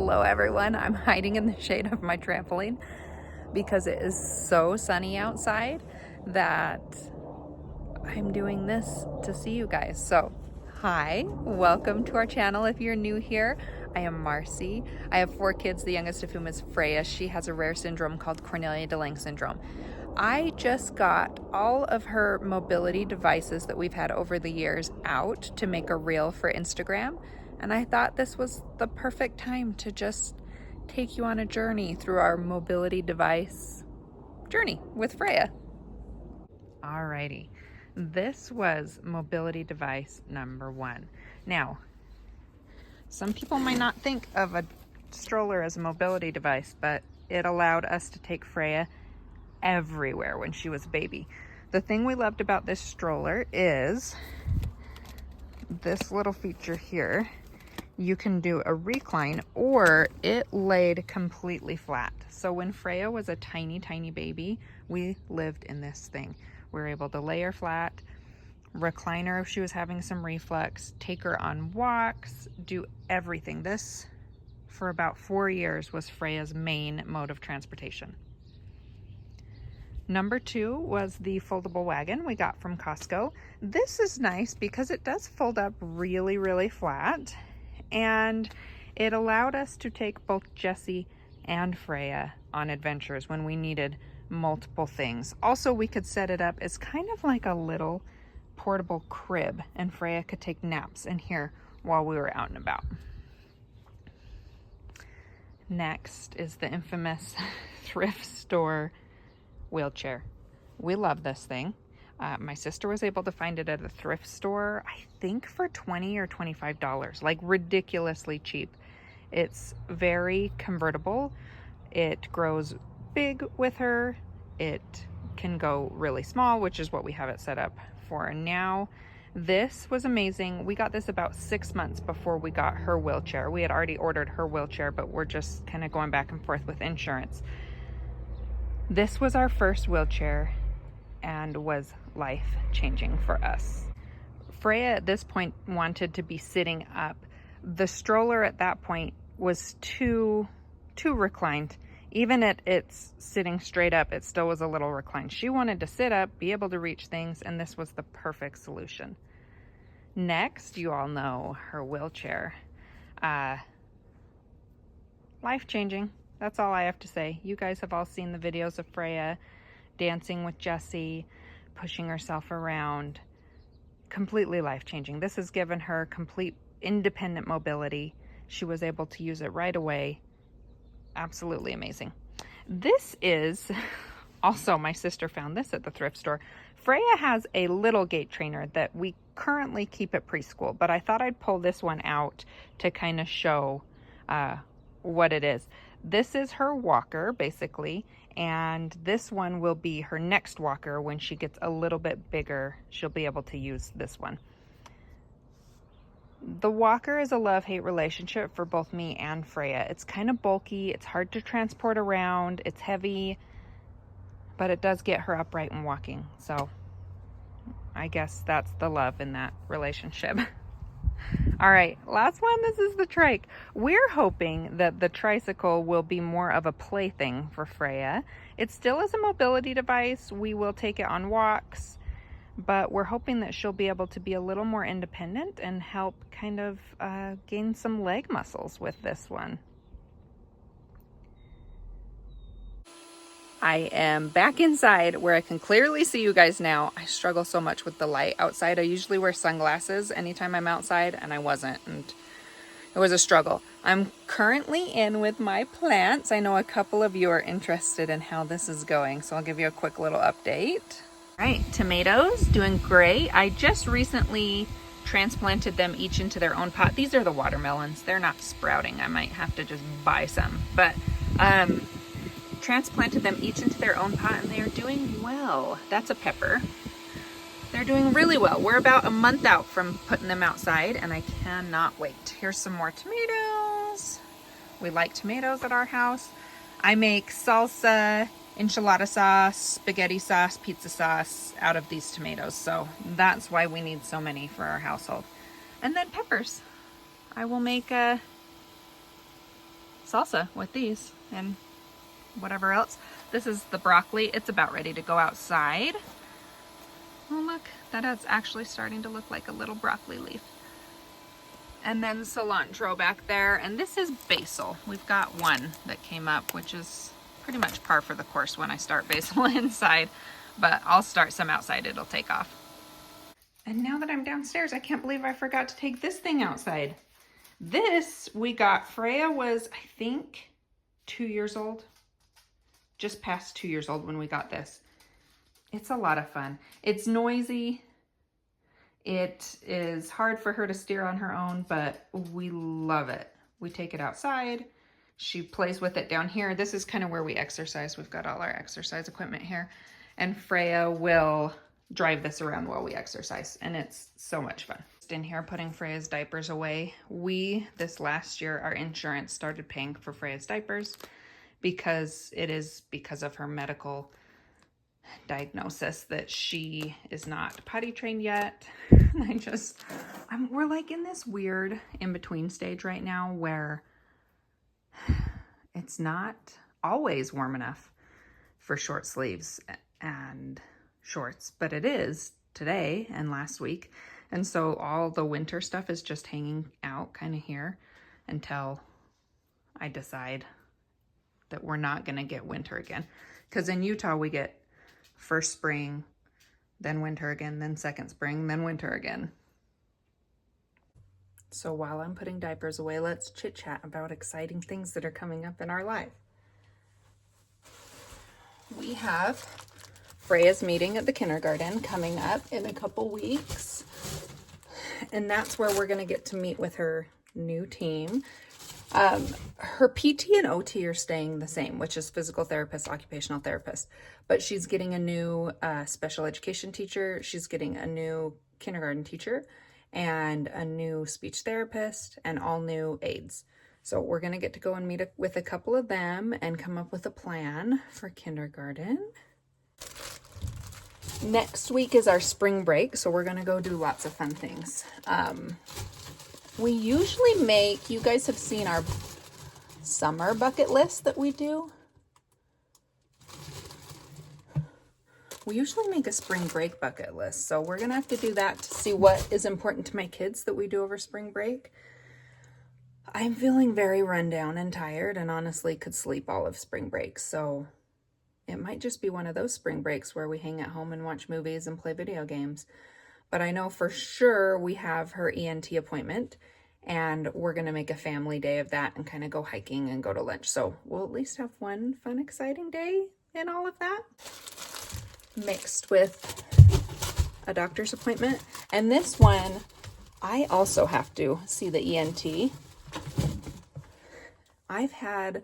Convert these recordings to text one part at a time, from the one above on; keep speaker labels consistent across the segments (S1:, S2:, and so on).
S1: Hello everyone, I'm hiding in the shade of my trampoline because it is so sunny outside that I'm doing this to see you guys. So, hi, welcome to our channel if you're new here. I am Marcy. I have 4 kids, the youngest of whom is Freya. She has a rare syndrome called Cornelia de Lange syndrome. I just got all of her mobility devices that we've had over the years out to make a reel for Instagram. And I thought this was the perfect time to just take you on a journey through our mobility device journey with Freya. Alrighty, this was mobility device number 1. Now, some people might not think of a stroller as a mobility device, but it allowed us to take Freya everywhere when she was a baby. The thing we loved about this stroller is this little feature here. You can do a recline, or it laid completely flat. So when Freya was a tiny baby, we lived in this thing. We were able to lay her flat, recline her if she was having some reflux, take her on walks, do everything. This, for about 4 years, was Freya's main mode of transportation. Number 2 was the foldable wagon we got from Costco. This is nice because it does fold up really flat, and it allowed us to take both Jessie and Freya on adventures when we needed multiple things. Also, we could set it up as kind of like a little portable crib, and Freya could take naps in here while we were out and about. Next is the infamous thrift store wheelchair. We love this thing. My sister was able to find it at a thrift store, I think for $20 or $25, like ridiculously cheap. It's very convertible. It grows big with her. It can go really small, which is what we have it set up for now. This was amazing. We got this about 6 months before we got her wheelchair. We had already ordered her wheelchair, but we're just kind of going back and forth with insurance. This was our first wheelchair and was life-changing for us. Freya at this point wanted to be sitting up. The stroller at that point was too reclined. Even at its sitting straight up, it still was a little reclined. She wanted to sit up, be able to reach things, and this was the perfect solution. Next, you all know her wheelchair. Life-changing. That's all I have to say. You guys have all seen the videos of Freya dancing with Jessie, pushing herself around. Completely life-changing. This has given her complete independent mobility. She was able to use it right away. Absolutely amazing. This is also, my sister found this at the thrift store. Freya has a little gait trainer that we currently keep at preschool, but I thought I'd pull this one out to kind of show what it is. This is her walker, basically, and this one will be her next walker. When she gets a little bit bigger, she'll be able to use this one. The walker is a love-hate relationship for both me and Freya. It's kind of bulky, it's hard to transport around, it's heavy, but it does get her upright and walking. So I guess that's the love in that relationship. All right, last one. This is the trike. We're hoping that the tricycle will be more of a plaything for Freya. It still is a mobility device. We will take it on walks, but we're hoping that she'll be able to be a little more independent and help kind of gain some leg muscles with this one. I am back inside where I can clearly see you guys now. I struggle so much with the light outside. I usually wear sunglasses anytime I'm outside, and I wasn't, and it was a struggle. I'm currently in with my plants. I know a couple of you are interested in how this is going, so I'll give you a quick little update. All right, tomatoes doing great. I just recently transplanted them each into their own pot. These are the watermelons. They're not sprouting. I might have to just buy some, but transplanted them each into their own pot, and they are doing well. That's a pepper. They're doing really well. We're about a month out from putting them outside, and I cannot wait. Here's some more tomatoes. We like tomatoes at our house. I make salsa, enchilada sauce, spaghetti sauce, pizza sauce out of these tomatoes, so that's why we need so many for our household. And then peppers. I will make salsa with these and whatever else. This is the broccoli. It's about ready to go outside. Oh look, that is actually starting to look like a little broccoli leaf. And then cilantro back there, and this is basil. We've got one that came up, which is pretty much par for the course when I start basil inside, but I'll start some outside, it'll take off. And now that I'm downstairs, I can't believe I forgot to take this thing outside. This we got, Freya was, I think, 2 years old. Just past 2 years old when we got this. It's a lot of fun. It's noisy. It is hard for her to steer on her own, but we love it. We take it outside. She plays with it down here. This is kind of where we exercise. We've got all our exercise equipment here. And Freya will drive this around while we exercise, and it's so much fun. Just in here putting Freya's diapers away. This last year, our insurance started paying for Freya's diapers because it is because of her medical diagnosis that she is not potty trained yet. We're like in this weird in-between stage right now where it's not always warm enough for short sleeves and shorts, but it is today and last week. And so all the winter stuff is just hanging out kind of here until I decide that we're not going to get winter again. Because in Utah, we get first spring, then winter again, then second spring, then winter again. So while I'm putting diapers away, let's chit chat about exciting things that are coming up in our life. We have Freya's meeting at the kindergarten coming up in a couple weeks. And that's where we're going to get to meet with her new team. Her PT and OT are staying the same, which is physical therapist, occupational therapist, but she's getting a new special education teacher. She's getting a new kindergarten teacher and a new speech therapist and all new aides. So we're going to get to go and meet with a couple of them and come up with a plan for kindergarten. Next week is our spring break, so we're going to go do lots of fun things. We usually make, you guys have seen our summer bucket list that we do. We usually make a spring break bucket list. So we're going to have to do that to see what is important to my kids that we do over spring break. I'm feeling very run down and tired and honestly could sleep all of spring break. So it might just be one of those spring breaks where we hang at home and watch movies and play video games. But I know for sure we have her ENT appointment and we're going to make a family day of that and kind of go hiking and go to lunch. So we'll at least have one fun, exciting day in all of that, mixed with a doctor's appointment. And this one, I also have to see the ENT. I've had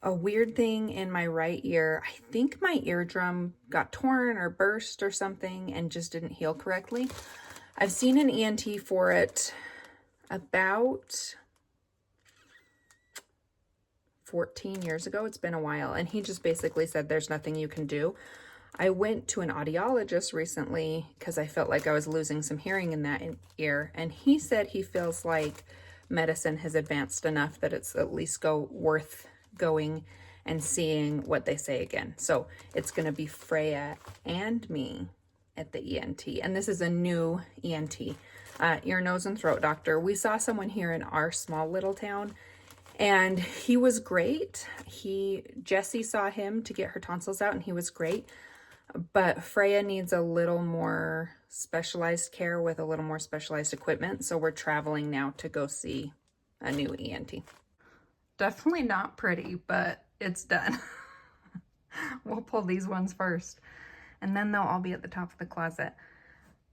S1: a weird thing in my right ear. I think my eardrum got torn or burst or something and just didn't heal correctly. I've seen an ENT for it about 14 years ago. It's been a while. And he just basically said, there's nothing you can do. I went to an audiologist recently because I felt like I was losing some hearing in that ear. And he said he feels like medicine has advanced enough that it's at least worth going and seeing what they say again. So it's going to be Freya and me at the ENT. And this is a new ENT, ear, nose, and throat doctor. We saw someone here in our small little town and he was great. Jessie saw him to get her tonsils out and he was great. But Freya needs a little more specialized care with a little more specialized equipment. So we're traveling now to go see a new ENT. Definitely not pretty, but it's done. We'll pull these ones first and then they'll all be at the top of the closet.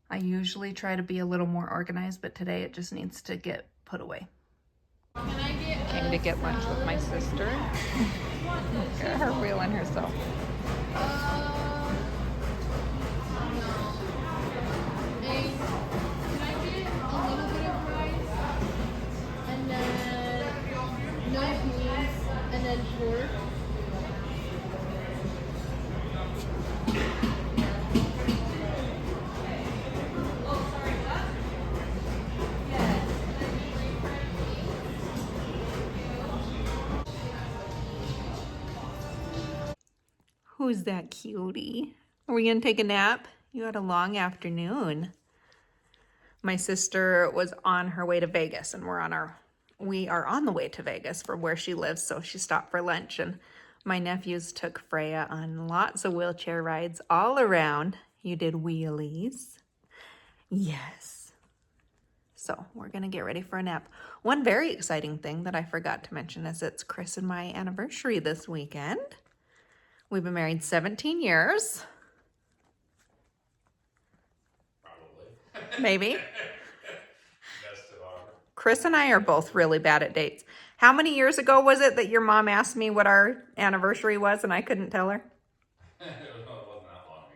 S1: I usually try to be a little more organized, but today it just needs to get put away. Came to get lunch with my sister. Look at her wheeling herself.
S2: And then pork.
S1: Who's that cutie? Are we gonna take a nap? You had a long afternoon. My sister was on her way to Vegas, and we are on the way to Vegas from where she lives, so she stopped for lunch, and my nephews took Freya on lots of wheelchair rides all around. You did wheelies. Yes. So we're gonna get ready for a nap. One very exciting thing that I forgot to mention is it's Chris and my anniversary this weekend. We've been married 17 years. Maybe. Chris and I are both really bad at dates. How many years ago was it that your mom asked me what our anniversary was and I couldn't tell her?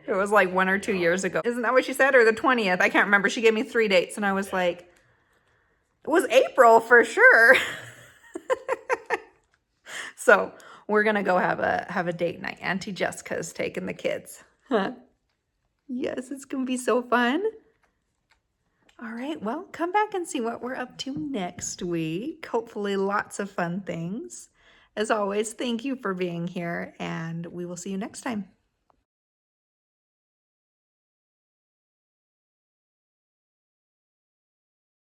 S1: It was like 1 or 2 years ago. Isn't that what she said? Or the 20th? I can't remember. She gave me 3 dates and I was like, it was April for sure. So we're going to go have a date night. Auntie Jessica's taking the kids. Yes, it's going to be so fun. All right, well, come back and see what we're up to next week. Hopefully lots of fun things. As always, thank you for being here, and we will see you next time.